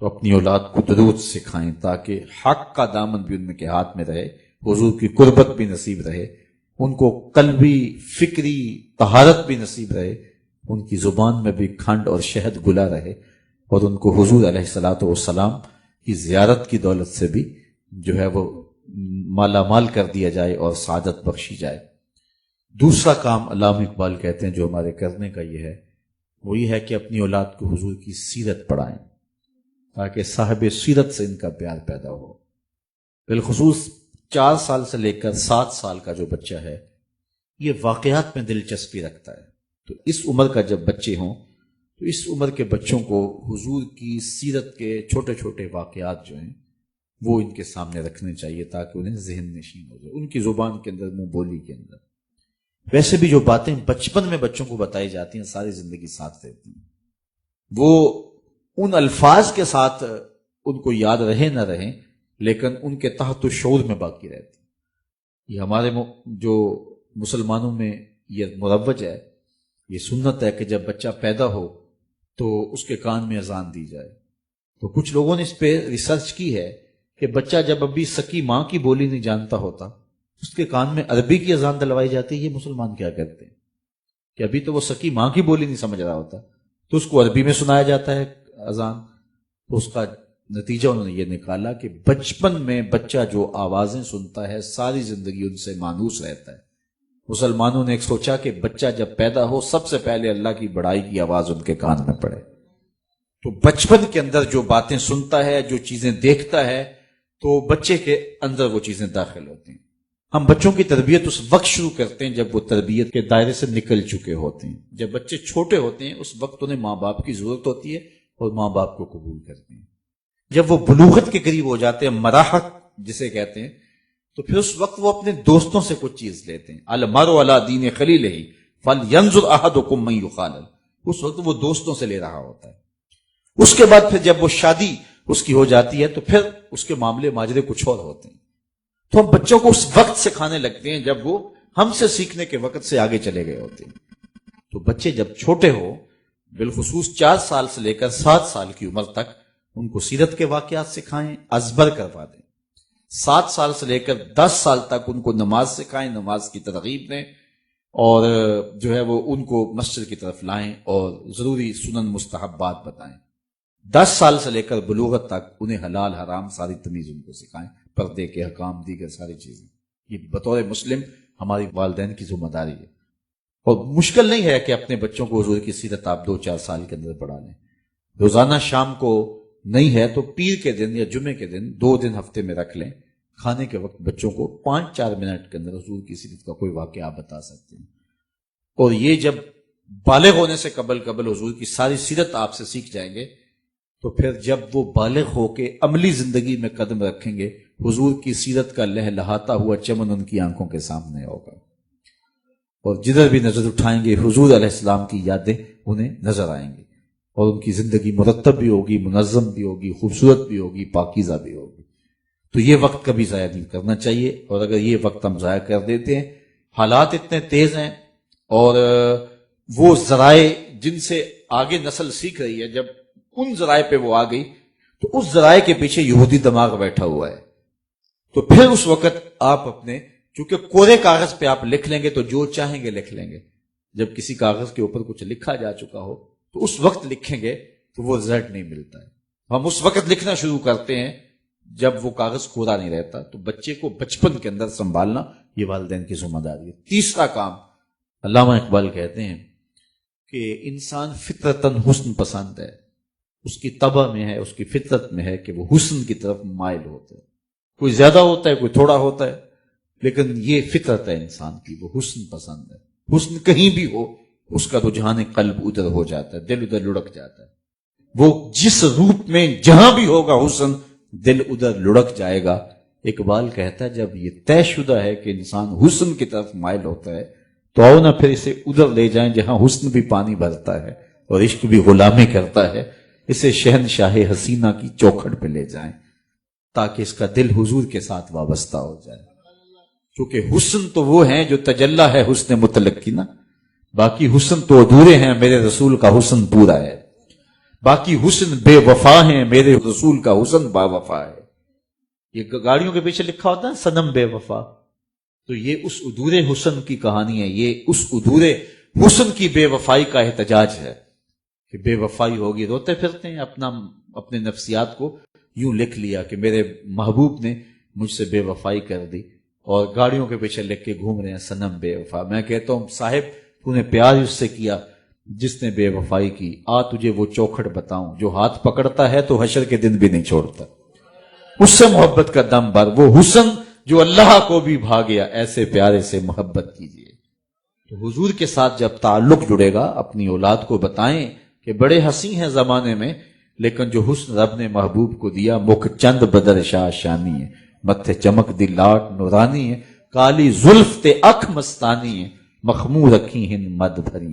تو اپنی اولاد کو درود سکھائیں تاکہ حق کا دامن بھی ان کے ہاتھ میں رہے، حضور کی قربت بھی نصیب رہے، ان کو قلبی فکری طہارت بھی نصیب رہے، ان کی زبان میں بھی کھنڈ اور شہد گلا رہے، اور ان کو حضور علیہ الصلوۃ والسلام کی زیارت کی دولت سے بھی جو ہے وہ مالا مال کر دیا جائے اور سعادت بخشی جائے۔ دوسرا کام علامہ اقبال کہتے ہیں جو ہمارے کرنے کا یہ ہے، وہ یہ ہے کہ اپنی اولاد کو حضور کی سیرت پڑھائیں تاکہ صاحب سیرت سے ان کا پیار پیدا ہو۔ بالخصوص 4 سال سے لے کر 7 سال کا جو بچہ ہے یہ واقعات میں دلچسپی رکھتا ہے، تو اس عمر کا جب بچے ہوں تو اس عمر کے بچوں کو حضور کی سیرت کے چھوٹے چھوٹے واقعات جو ہیں وہ ان کے سامنے رکھنے چاہیے تاکہ انہیں ذہن نشین ہو جائے، ان کی زبان کے اندر، منہ بولی کے اندر۔ ویسے بھی جو باتیں بچپن میں بچوں کو بتائی جاتی ہیں ساری زندگی ساتھ رہتی ہیں، وہ ان الفاظ کے ساتھ ان کو یاد رہے نہ رہیں لیکن ان کے تحت شعور میں باقی رہتی ہیں۔ یہ ہمارے جو مسلمانوں میں یہ مروج ہے، یہ سنت ہے کہ جب بچہ پیدا ہو تو اس کے کان میں اذان دی جائے۔ تو کچھ لوگوں نے اس پہ ریسرچ کی ہے کہ بچہ جب ابھی سکی ماں کی بولی نہیں جانتا ہوتا، اس کے کان میں عربی کی اذان دلوائی جاتی ہے۔ یہ مسلمان کیا کرتے ہیں کہ ابھی تو وہ سکی ماں کی بولی نہیں سمجھ رہا ہوتا تو اس کو عربی میں سنایا جاتا ہے اذان۔ تو اس کا نتیجہ انہوں نے یہ نکالا کہ بچپن میں بچہ جو آوازیں سنتا ہے ساری زندگی ان سے مانوس رہتا ہے۔ مسلمانوں نے ایک سوچا کہ بچہ جب پیدا ہو سب سے پہلے اللہ کی بڑائی کی آواز ان کے کان میں پڑے۔ تو بچپن کے اندر جو باتیں سنتا ہے، جو چیزیں دیکھتا ہے، تو بچے کے اندر وہ چیزیں داخل ہوتی ہیں۔ ہم بچوں کی تربیت اس وقت شروع کرتے ہیں جب وہ تربیت کے دائرے سے نکل چکے ہوتے ہیں۔ جب بچے چھوٹے ہوتے ہیں اس وقت انہیں ماں باپ کی ضرورت ہوتی ہے اور ماں باپ کو قبول کرتے ہیں۔ جب وہ بلوغت کے قریب ہو جاتے ہیں، مراحت جسے کہتے ہیں، تو پھر اس وقت وہ اپنے دوستوں سے کچھ چیز لیتے ہیں۔ المرء علی دین خلیلہ فلینظر احدکم من یخالل، اس وقت وہ دوستوں سے لے رہا ہوتا ہے۔ اس کے بعد پھر جب وہ شادی اس کی ہو جاتی ہے تو پھر اس کے معاملے ماجرے کچھ اور ہوتے ہیں۔ تو ہم بچوں کو اس وقت سکھانے لگتے ہیں جب وہ ہم سے سیکھنے کے وقت سے آگے چلے گئے ہوتے ہیں۔ تو بچے جب چھوٹے ہو، بالخصوص 4 سال سے لے کر 7 سال کی عمر تک، ان کو سیرت کے واقعات سکھائیں، ازبر کروا دیں۔ 7 سال سے لے کر 10 سال تک ان کو نماز سکھائیں، نماز کی ترغیب دیں، اور جو ہے وہ ان کو مسجد کی طرف لائیں اور ضروری سنن مستحبات بتائیں۔ 10 سال سے لے کر بلوغت تک انہیں حلال حرام ساری تمیز ان کو سکھائیں، پردے کے حکام، دیگر ساری چیزیں۔ یہ بطور مسلم ہماری والدین کی ذمہ داری ہے، اور مشکل نہیں ہے کہ اپنے بچوں کو حضور کی سیرت آپ 2-4 سال کے اندر پڑھا لیں۔ روزانہ شام کو نہیں ہے تو پیر کے دن یا جمعے کے دن 2 دن ہفتے میں رکھ لیں، کھانے کے وقت بچوں کو 5-4 منٹ کے اندر حضور کی سیرت کا کوئی واقعہ آپ بتا سکتے ہیں۔ اور یہ جب بالغ ہونے سے قبل حضور کی ساری سیرت آپ سے سیکھ جائیں گے تو پھر جب وہ بالغ ہو کے عملی زندگی میں قدم رکھیں گے، حضور کی سیرت کا لہلہاتا ہوا چمن ان کی آنکھوں کے سامنے ہوگا، اور جدھر بھی نظر اٹھائیں گے حضور علیہ السلام کی یادیں انہیں نظر آئیں گی، اور ان کی زندگی مرتب بھی ہوگی، منظم بھی ہوگی، خوبصورت بھی ہوگی، پاکیزہ بھی ہوگی۔ تو یہ وقت کبھی ضائع نہیں کرنا چاہیے، اور اگر یہ وقت ہم ضائع کر دیتے ہیں، حالات اتنے تیز ہیں اور وہ ذرائع جن سے آگے نسل سیکھ رہی ہے، جب ان ذرائع پہ وہ آ گئی تو اس ذرائع کے پیچھے یہودی دماغ بیٹھا ہوا ہے۔ تو پھر اس وقت آپ اپنے، چونکہ کوڑے کاغذ پہ آپ لکھ لیں گے تو جو چاہیں گے لکھ لیں گے، جب کسی کاغذ کے اوپر کچھ لکھا جا چکا ہو تو اس وقت لکھیں گے تو وہ رزلٹ نہیں ملتا ہے۔ ہم اس وقت لکھنا شروع کرتے ہیں جب وہ کاغذ کوڑا نہیں رہتا۔ تو بچے کو بچپن کے اندر سنبھالنا یہ والدین کی ذمہ داری ہے۔ تیسرا کام، علامہ اقبال کہتے ہیں کہ انسان فطرتاً حسن پسند ہے، اس کی طبع میں ہے، اس کی فطرت میں ہے کہ وہ حسن کی طرف مائل ہوتا ہے۔ کوئی زیادہ ہوتا ہے، کوئی تھوڑا ہوتا ہے، لیکن یہ فطرت ہے انسان کی، وہ حسن پسند ہے۔ حسن کہیں بھی ہو اس کا رجحان قلب ادھر ہو جاتا ہے، دل ادھر لڑک جاتا ہے۔ وہ جس روپ میں جہاں بھی ہوگا حسن، دل ادھر لڑک جائے گا۔ اقبال کہتا ہے جب یہ طے شدہ ہے کہ انسان حسن کی طرف مائل ہوتا ہے تو آؤ نہ پھر اسے ادھر لے جائیں جہاں حسن بھی پانی بھرتا ہے اور عشق بھی غلامی کرتا ہے، اسے شہنشاہ حسینہ کی چوکھٹ پہ لے جائیں تاکہ اس کا دل حضور کے ساتھ وابستہ ہو جائے۔ کیونکہ حسن تو وہ ہیں جو تجلی ہے حسن مطلق کی نا، باقی حسن تو ادھورے ہیں، میرے رسول کا حسن پورا ہے۔ باقی حسن بے وفا ہیں، میرے رسول کا حسن با وفا ہے۔ یہ گاڑیوں کے پیچھے لکھا ہوتا ہے صنم بے وفا، تو یہ اس ادھورے حسن کی کہانی ہے، یہ اس ادھورے حسن کی بے وفائی کا احتجاج ہے کہ بے وفائی ہوگی، روتے پھرتے ہیں، اپنے نفسیات کو یوں لکھ لیا کہ میرے محبوب نے مجھ سے بے وفائی کر دی، اور گاڑیوں کے پیچھے لکھ کے گھوم رہے ہیں صنم بے وفا۔ میں کہتا ہوں صاحب تو نے پیار اس سے کیا جس نے بے وفائی کی، آ تجھے وہ چوکھٹ بتاؤں جو ہاتھ پکڑتا ہے تو حشر کے دن بھی نہیں چھوڑتا، اس سے محبت کا دم بھر، وہ حسن جو اللہ کو بھی بھا گیا، ایسے پیارے سے محبت کیجیے۔ تو حضور کے ساتھ جب تعلق جڑے گا، اپنی اولاد کو بتائیں کہ بڑے حسین ہیں زمانے میں، لیکن جو حسن رب نے محبوب کو دیا، مکھ چند بدر شاہ شانی ہے، متھے چمک دی لاٹ نورانی ہے، کالی زلف تے اکھ مستانی ہے، مخمور رکھی ہن مد بھری